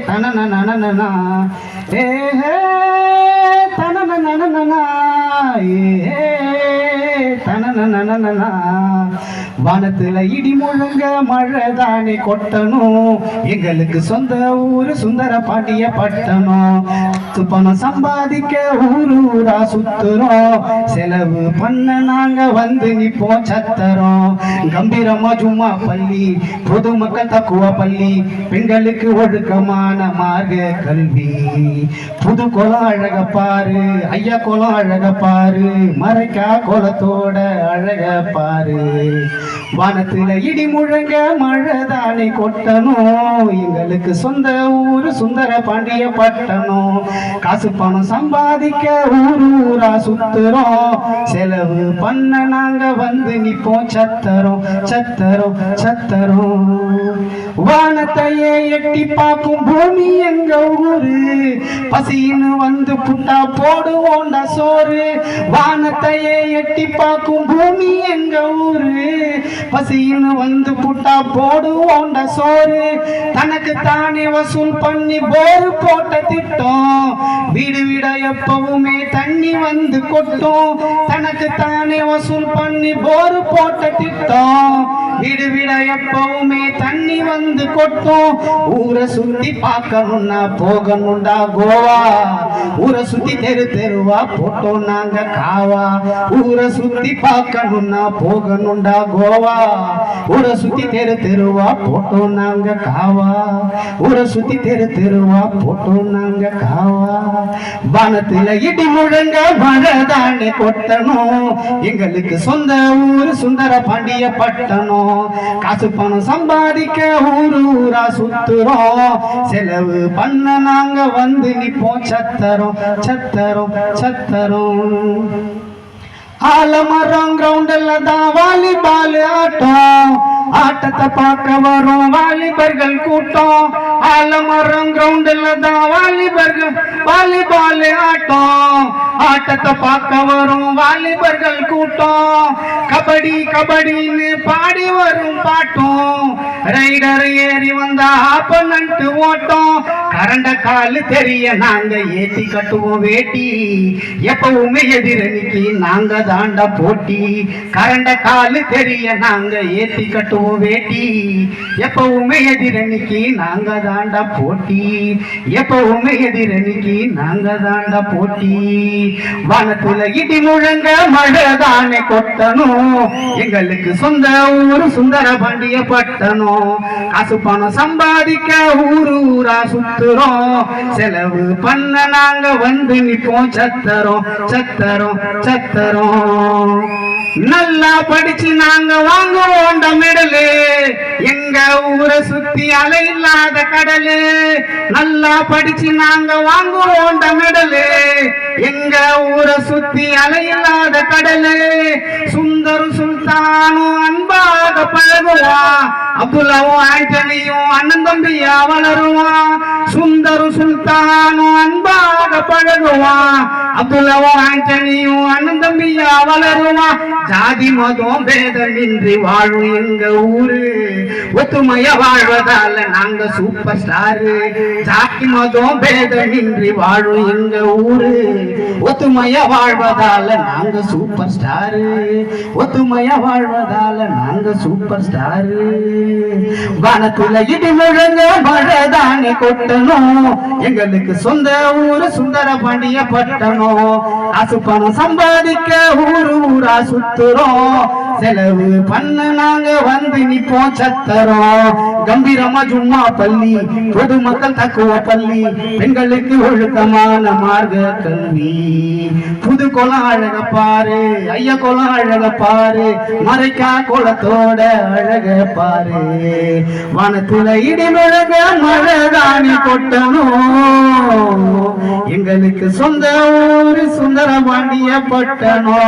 தனனனனனனா ஏ தனனனனனனா ஏ தனனனனனனா வானத்துல இடி முழங்க மழைதானே கொட்டணும் எங்களுக்கு சொந்த ஊரு சுந்தர பாண்டிய பட்டணம் பணம் சம்பாதிக்க ஊரா சுத்துறோம் செலவு பண்ண நாங்க வந்து நிப்போம் சத்தரோம் கம்பீரமா ஜும்மா பள்ளி பொதுமக்கள் தக்குவ பள்ளி பெண்களுக்கு ஒழுக்கமான மார்க்க கல்வி புது குளம் அழக பாரு ஐயா குளம் அழக பாரு மறைக்கா குளத்தோட அழக பாரு வானத்துல இடி முழங்க மழைதானே கொட்டணும் எங்களுக்கு சொந்த ஊரு சுந்தர பாண்டிய பட்டணம் காசு பணம் சம்பாதிக்க ஊரா சுத்துறோம் செலவு பண்ண நாங்க வந்து நிப்போம் சத்தரோம் சத்தரோம் சத்தரோம் வானத்தையே எட்டி பார்க்கும் பூமி எங்க ஊரு பசின்னு வந்து புட்டா போடுவோண்டா சோறு வானத்தையே எட்டி பார்க்கும் பூமி எங்க ஊரு பசின்னு வந்து புட்டா போடுவோண்ட சோறு தனக்கு தானே வசூல் பண்ணி போரு போட்ட திட்டம் வீடு வீட எப்பவுமே தண்ணி வந்து கொட்டும் தனக்கு தானே வசூல் பண்ணி போரு போட்ட திட்டம் வீடு வீட எப்பவுமே தண்ணி வந்து கொட்டும் ஊரை சுத்தி பார்க்கணும்னா போகணும்டா கோவா ஊரை சுத்தி தெரு தெருவா போட்டோம் நாங்க காவா ஊரை சுத்தி பார்க்கணும்னா போகணும்டா கோவா ஊரை சுத்தி தெரு தெருவா போட்டோம் நாங்க காவா ஊரை சுத்தி தெரு தெருவா போட்டோம் நாங்க காவா வானத்துல இடி முழங்க மழைதானே கொட்டணும் எங்களுக்கு சொந்த ஊரு சுந்தர பாண்டிய பட்டணம் காசு பணம் சம்பாதிக்க ஊரா சுத்துறோம் செலவு பண்ண நாங்க வந்து நிப்போம் சத்தரோம் சத்தரோம் சத்தரோம் ஆலமரம் கிரவுண்ட்ல தான் வாலிபால் ஆட்டம் ஆட்டத்தை பார்க்க வரும் வாலிபர்கள் கூட்டம் ஆலமரம் கிரவுண்ட்ல தான் வாலிபால் ஆட்டம் ஆட்டத்தை பார்க்க வரும் வாலிபர்கள் கூட்டம் கபடி கபடின்னு பாடி வரும் பாட்டும் ரைடர் ஏறி வந்தா ஆப்பனண்ட் ஓட்டம் கரண்ட காலு தெரிய நாங்க ஏத்தி கட்டுவோம் வேட்டி எப்பவுமே எதிரணிக்கு நாங்க தாண்ட போட்டி கரண்ட காலு தெரிய நாங்க ஏத்தி கட்டுவோம் வேட்டி எப்பவுமே எதிரணிக்கு நாங்க தாண்ட போட்டி எப்பவுமே எதிரணிக்கு நாங்க தாண்ட போட்டி வானத்துல இடி முழங்க மழைதானே கொட்டணும் எங்களுக்கு சொந்த ஊரு சுந்தர பாண்டிய பட்டணம் காசு பணம் சம்பாதிக்க ஊரா சுத்துறோம் செலவு பண்ண நாங்க வந்து நிப்போம் சத்தரோம் சத்தரோம் சத்தரோம் நல்லா படிச்சு நாங்க வாங்குவோம் மெடலு எங்க ஊரை சுத்தி அலை இல்லாத கடலு நல்லா படிச்சு நாங்க வாங்குவோம் மெடலு எங்க ஊரை சுத்தி அலை இல்லாத கடலு சுந்தரும் சுல்தானும் அன்பாக பழகுவான் அப்துல்லாவும் ஆண்டனியும் அண்ணன் தம்பியா வளருவான் சுந்தரும் சுல்தானும் அன்பாக பழகுவான் அப்துல்லாவும் ஆண்டனியும் அண்ணன் தம்பியா வளருவான் ஜாதி மதம் பேதமின்றி வாழும் எங்க ஊரு ஒத்துமைய வாழ்வதால நாங்க சூப்பர் ஸ்டாரு ஜாதி மதம் பேதமின்றி வாழும் எங்க ஊரு ஒத்துமைய வாழ்வதால நாங்க சூப்பர் ஸ்டாரு ஒத்துமைய வாழ்வதால நாங்க சூப்பர் ஸ்டாரு வானத்துல இடி முழங்க மழைதானே கொட்டணும் எங்களுக்கு சொந்த ஊரு சுந்தர பாண்டிய பட்டணம் காசு பணம் சம்பாதிக்க ஊரா சுத்துறோம் செலவு பண்ண நாங்க வந்து நிப்போம் சத்தரோம் கம்பீரமா ஜும்மா பள்ளி பொதுமக்கள் தக்குவ பள்ளி பெண்களுக்கு ஒழுக்கமான மார்க்க கல்வி புது குளம் அழக பாரு ஐயா குளம் அழக பாரு மறைக்கா குளத்தோட அழக பாரு வானத்துல இடி முழங்க மழைதானே கொட்டணும் எங்களுக்கு சொந்த ஊரு சுந்தர பாண்டிய பட்டணம்